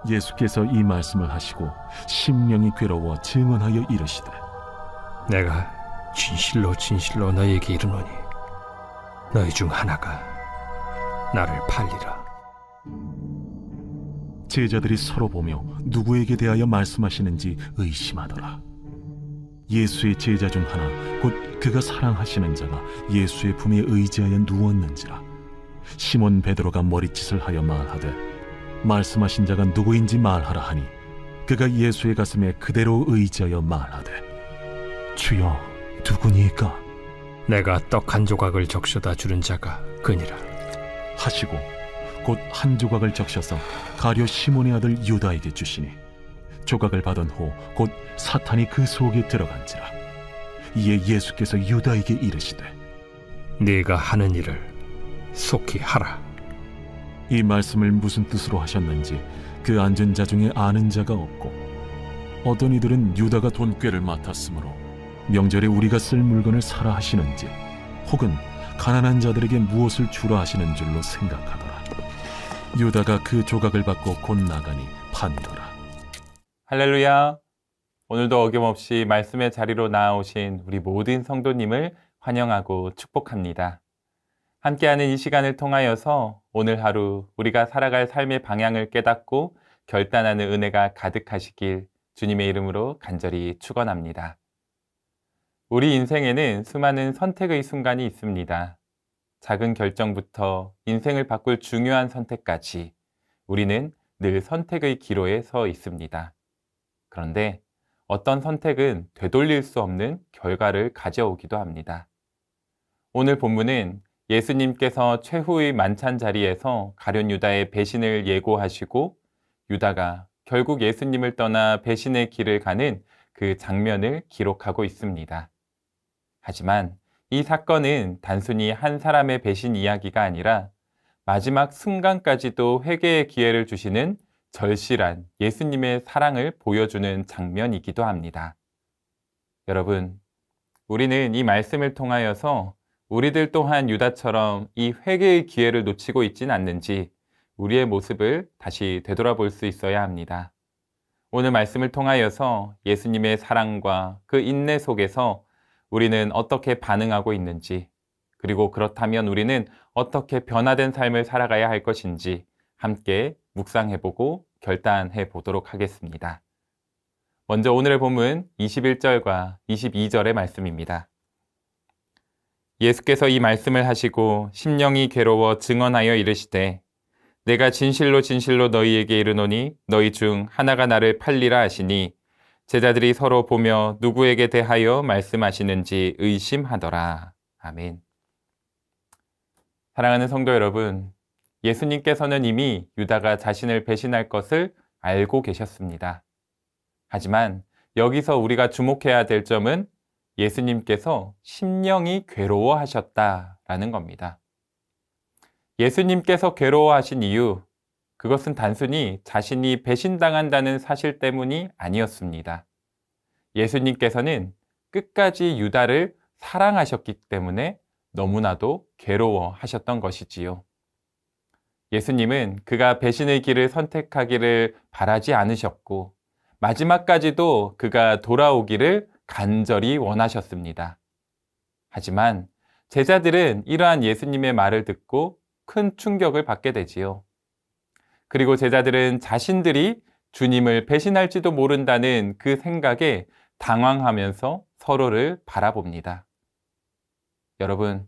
예수께서 이 말씀을 하시고 심령이 괴로워 증언하여 이르시되 내가 진실로 진실로 너희에게 이르노니 너희 중 하나가 나를 팔리라. 제자들이 서로 보며 누구에게 대하여 말씀하시는지 의심하더라. 예수의 제자 중 하나 곧 그가 사랑하시는 자가 예수의 품에 의지하여 누웠는지라. 시몬 베드로가 머리짓을 하여 말하되 말씀하신 자가 누구인지 말하라 하니 그가 예수의 가슴에 그대로 의지하여 말하되 주여 누구니까 내가 떡 한 조각을 적셔다 주는 자가 그니라 하시고 곧 한 조각을 적셔서 가룟 시몬의 아들 유다에게 주시니 조각을 받은 후 곧 사탄이 그 속에 들어간지라. 이에 예수께서 유다에게 이르시되 네가 하는 일을 속히 하라. 이 말씀을 무슨 뜻으로 하셨는지 그 앉은 자 중에 아는 자가 없고 어떤 이들은 유다가 돈꾀를 맡았으므로 명절에 우리가 쓸 물건을 사라 하시는지 혹은 가난한 자들에게 무엇을 주라 하시는 줄로 생각하더라. 유다가 그 조각을 받고 곧 나가니 판더라. 할렐루야. 오늘도 어김없이 말씀의 자리로 나아오신 우리 모든 성도님을 환영하고 축복합니다. 함께하는 이 시간을 통하여서 오늘 하루 우리가 살아갈 삶의 방향을 깨닫고 결단하는 은혜가 가득하시길 주님의 이름으로 간절히 축원합니다. 우리 인생에는 수많은 선택의 순간이 있습니다. 작은 결정부터 인생을 바꿀 중요한 선택까지 우리는 늘 선택의 기로에 서 있습니다. 그런데 어떤 선택은 되돌릴 수 없는 결과를 가져오기도 합니다. 오늘 본문은 예수님께서 최후의 만찬 자리에서 가룟 유다의 배신을 예고하시고 유다가 결국 예수님을 떠나 배신의 길을 가는 그 장면을 기록하고 있습니다. 하지만 이 사건은 단순히 한 사람의 배신 이야기가 아니라 마지막 순간까지도 회개의 기회를 주시는 절실한 예수님의 사랑을 보여주는 장면이기도 합니다. 여러분, 우리는 이 말씀을 통하여서 우리들 또한 유다처럼 이 회개의 기회를 놓치고 있진 않는지 우리의 모습을 다시 되돌아볼 수 있어야 합니다. 오늘 말씀을 통하여서 예수님의 사랑과 그 인내 속에서 우리는 어떻게 반응하고 있는지, 그리고 그렇다면 우리는 어떻게 변화된 삶을 살아가야 할 것인지 함께 묵상해보고 결단해 보도록 하겠습니다. 먼저 오늘의 본문 21절과 22절의 말씀입니다. 예수께서 이 말씀을 하시고 심령이 괴로워 증언하여 이르시되 내가 진실로 진실로 너희에게 이르노니 너희 중 하나가 나를 팔리라 하시니 제자들이 서로 보며 누구에게 대하여 말씀하시는지 의심하더라. 아멘. 사랑하는 성도 여러분, 예수님께서는 이미 유다가 자신을 배신할 것을 알고 계셨습니다. 하지만 여기서 우리가 주목해야 될 점은 예수님께서 심령이 괴로워하셨다라는 겁니다. 예수님께서 괴로워하신 이유, 그것은 단순히 자신이 배신당한다는 사실 때문이 아니었습니다. 예수님께서는 끝까지 유다를 사랑하셨기 때문에 너무나도 괴로워하셨던 것이지요. 예수님은 그가 배신의 길을 선택하기를 바라지 않으셨고 마지막까지도 그가 돌아오기를 간절히 원하셨습니다. 하지만 제자들은 이러한 예수님의 말을 듣고 큰 충격을 받게 되지요. 그리고 제자들은 자신들이 주님을 배신할지도 모른다는 그 생각에 당황하면서 서로를 바라봅니다. 여러분,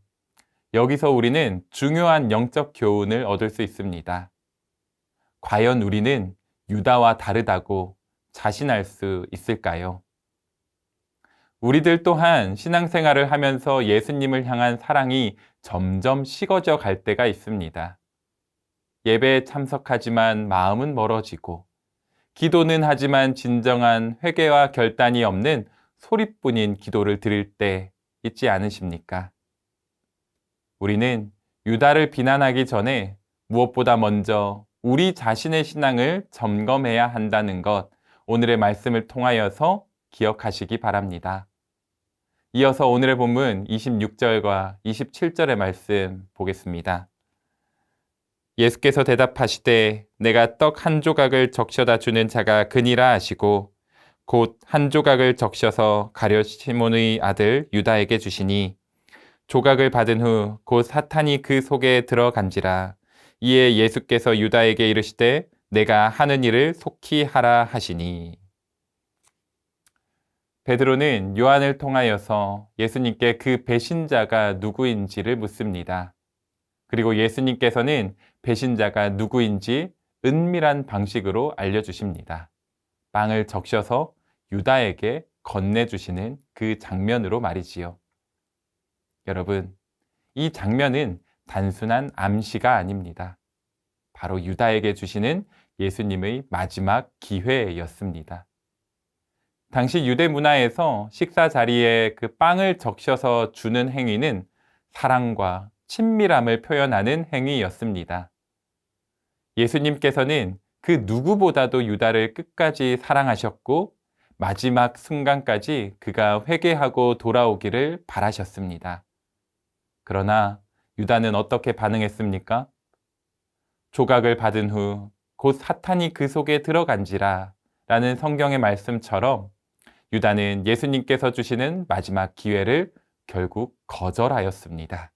여기서 우리는 중요한 영적 교훈을 얻을 수 있습니다. 과연 우리는 유다와 다르다고 자신할 수 있을까요? 우리들 또한 신앙생활을 하면서 예수님을 향한 사랑이 점점 식어져 갈 때가 있습니다. 예배에 참석하지만 마음은 멀어지고, 기도는 하지만 진정한 회개와 결단이 없는 소리뿐인 기도를 드릴 때 있지 않으십니까? 우리는 유다를 비난하기 전에 무엇보다 먼저 우리 자신의 신앙을 점검해야 한다는 것, 오늘의 말씀을 통하여서 기억하시기 바랍니다. 이어서 오늘의 본문 26절과 27절의 말씀 보겠습니다. 예수께서 대답하시되 내가 떡 한 조각을 적셔다 주는 자가 그니라 하시고 곧 한 조각을 적셔서 가룟 시몬의 아들 유다에게 주시니 조각을 받은 후 곧 사탄이 그 속에 들어간지라. 이에 예수께서 유다에게 이르시되 내가 하는 일을 속히 하라 하시니. 베드로는 요한을 통하여서 예수님께 그 배신자가 누구인지를 묻습니다. 그리고 예수님께서는 배신자가 누구인지 은밀한 방식으로 알려주십니다. 빵을 적셔서 유다에게 건네주시는 그 장면으로 말이지요. 여러분, 이 장면은 단순한 암시가 아닙니다. 바로 유다에게 주시는 예수님의 마지막 기회였습니다. 당시 유대 문화에서 식사 자리에 그 빵을 적셔서 주는 행위는 사랑과 친밀함을 표현하는 행위였습니다. 예수님께서는 그 누구보다도 유다를 끝까지 사랑하셨고 마지막 순간까지 그가 회개하고 돌아오기를 바라셨습니다. 그러나 유다는 어떻게 반응했습니까? 조각을 받은 후 곧 사탄이 그 속에 들어간지라 라는 성경의 말씀처럼 유다는 예수님께서 주시는 마지막 기회를 결국 거절하였습니다.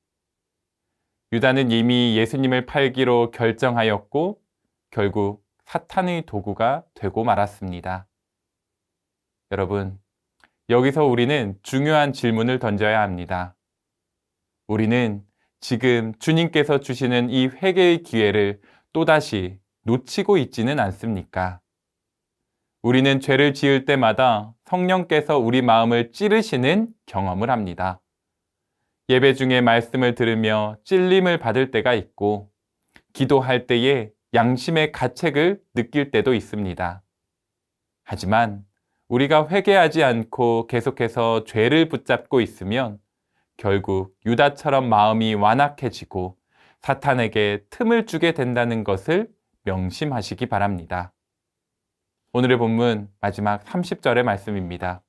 유다는 이미 예수님을 팔기로 결정하였고 결국 사탄의 도구가 되고 말았습니다. 여러분, 여기서 우리는 중요한 질문을 던져야 합니다. 우리는 지금 주님께서 주시는 이 회개의 기회를 또다시 놓치고 있지는 않습니까? 우리는 죄를 지을 때마다 성령께서 우리 마음을 찌르시는 경험을 합니다. 예배 중에 말씀을 들으며 찔림을 받을 때가 있고, 기도할 때에 양심의 가책을 느낄 때도 있습니다. 하지만 우리가 회개하지 않고 계속해서 죄를 붙잡고 있으면 결국 유다처럼 마음이 완악해지고 사탄에게 틈을 주게 된다는 것을 명심하시기 바랍니다. 오늘의 본문 마지막 30절의 말씀입니다.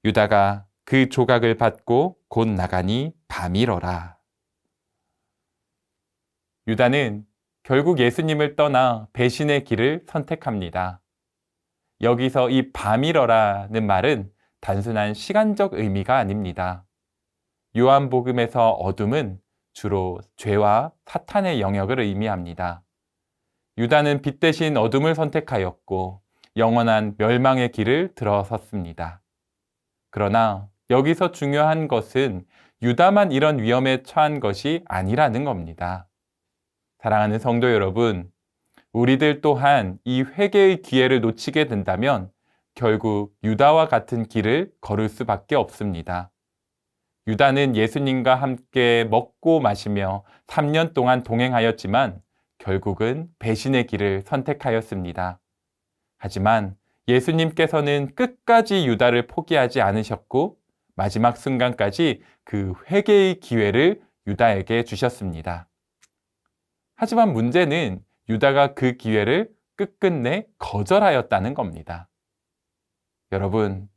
유다가 그 조각을 받고 곧 나가니 밤이러라. 유다는 결국 예수님을 떠나 배신의 길을 선택합니다. 여기서 이 밤이러라는 말은 단순한 시간적 의미가 아닙니다. 요한복음에서 어둠은 주로 죄와 사탄의 영역을 의미합니다. 유다는 빛 대신 어둠을 선택하였고 영원한 멸망의 길을 들어섰습니다. 그러나 여기서 중요한 것은 유다만 이런 위험에 처한 것이 아니라는 겁니다. 사랑하는 성도 여러분, 우리들 또한 이 회개의 기회를 놓치게 된다면 결국 유다와 같은 길을 걸을 수밖에 없습니다. 유다는 예수님과 함께 먹고 마시며 3년 동안 동행하였지만 결국은 배신의 길을 선택하였습니다. 하지만 예수님께서는 끝까지 유다를 포기하지 않으셨고 마지막 순간까지 그 회개의 기회를 유다에게 주셨습니다. 하지만 문제는 유다가 그 기회를 끝끝내 거절하였다는 겁니다. 여러분,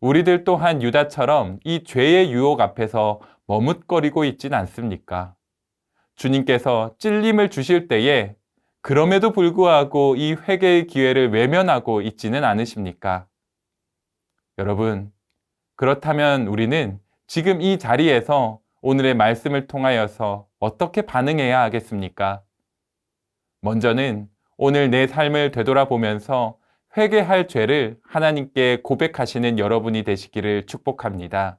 우리들 또한 유다처럼 이 죄의 유혹 앞에서 머뭇거리고 있진 않습니까? 주님께서 찔림을 주실 때에 그럼에도 불구하고 이 회개의 기회를 외면하고 있지는 않으십니까? 여러분, 그렇다면 우리는 지금 이 자리에서 오늘의 말씀을 통하여서 어떻게 반응해야 하겠습니까? 먼저는 오늘 내 삶을 되돌아보면서 회개할 죄를 하나님께 고백하시는 여러분이 되시기를 축복합니다.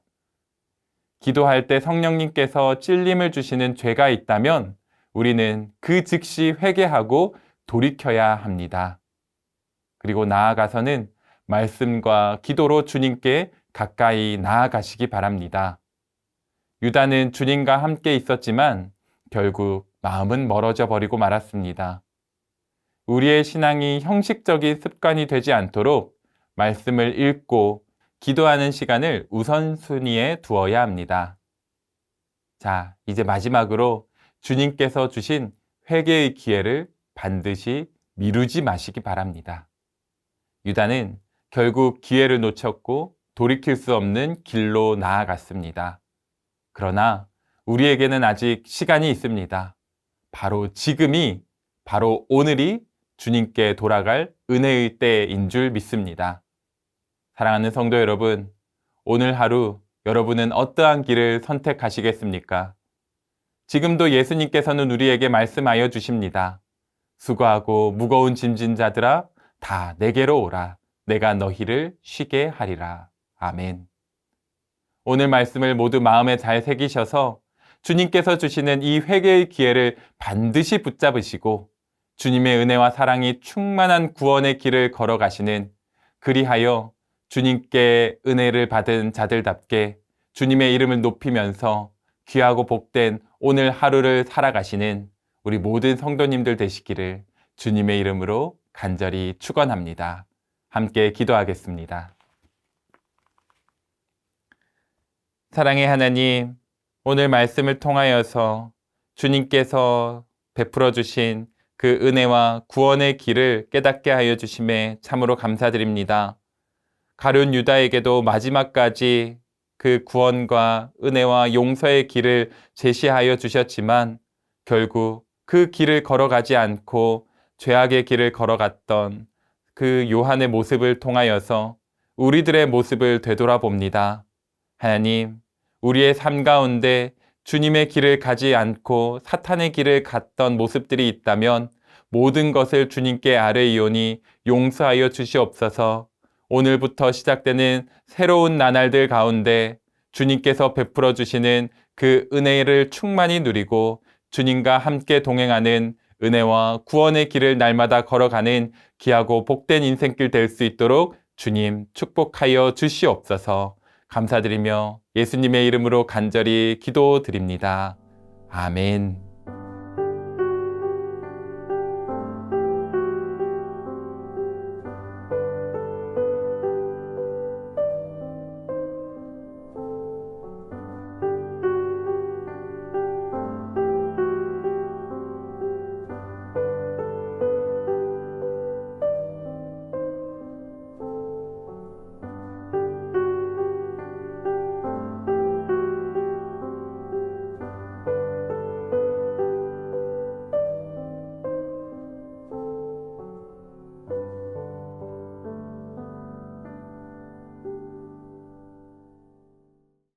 기도할 때 성령님께서 찔림을 주시는 죄가 있다면 우리는 그 즉시 회개하고 돌이켜야 합니다. 그리고 나아가서는 말씀과 기도로 주님께 가까이 나아가시기 바랍니다. 유다는 주님과 함께 있었지만 결국 마음은 멀어져 버리고 말았습니다. 우리의 신앙이 형식적인 습관이 되지 않도록 말씀을 읽고 기도하는 시간을 우선순위에 두어야 합니다. 자, 이제 마지막으로 주님께서 주신 회개의 기회를 반드시 미루지 마시기 바랍니다. 유다는 결국 기회를 놓쳤고 돌이킬 수 없는 길로 나아갔습니다. 그러나 우리에게는 아직 시간이 있습니다. 바로 지금이, 바로 오늘이 주님께 돌아갈 은혜의 때인 줄 믿습니다. 사랑하는 성도 여러분, 오늘 하루 여러분은 어떠한 길을 선택하시겠습니까? 지금도 예수님께서는 우리에게 말씀하여 주십니다. 수고하고 무거운 짐진 자들아, 다 내게로 오라. 내가 너희를 쉬게 하리라. 아멘. 오늘 말씀을 모두 마음에 잘 새기셔서 주님께서 주시는 이 회개의 기회를 반드시 붙잡으시고 주님의 은혜와 사랑이 충만한 구원의 길을 걸어가시는, 그리하여 주님께 은혜를 받은 자들답게 주님의 이름을 높이면서 귀하고 복된 오늘 하루를 살아가시는 우리 모든 성도님들 되시기를 주님의 이름으로 간절히 축원합니다. 함께 기도하겠습니다. 사랑의 하나님, 오늘 말씀을 통하여서 주님께서 베풀어 주신 그 은혜와 구원의 길을 깨닫게 하여 주심에 참으로 감사드립니다. 가룟 유다에게도 마지막까지 그 구원과 은혜와 용서의 길을 제시하여 주셨지만 결국 그 길을 걸어가지 않고 죄악의 길을 걸어갔던 그 요한의 모습을 통하여서 우리들의 모습을 되돌아봅니다. 하나님, 우리의 삶 가운데 주님의 길을 가지 않고 사탄의 길을 갔던 모습들이 있다면 모든 것을 주님께 아뢰이오니 용서하여 주시옵소서. 오늘부터 시작되는 새로운 나날들 가운데 주님께서 베풀어 주시는 그 은혜를 충만히 누리고 주님과 함께 동행하는 은혜와 구원의 길을 날마다 걸어가는 귀하고 복된 인생길 될 수 있도록 주님 축복하여 주시옵소서. 감사드리며 예수님의 이름으로 간절히 기도드립니다. 아멘.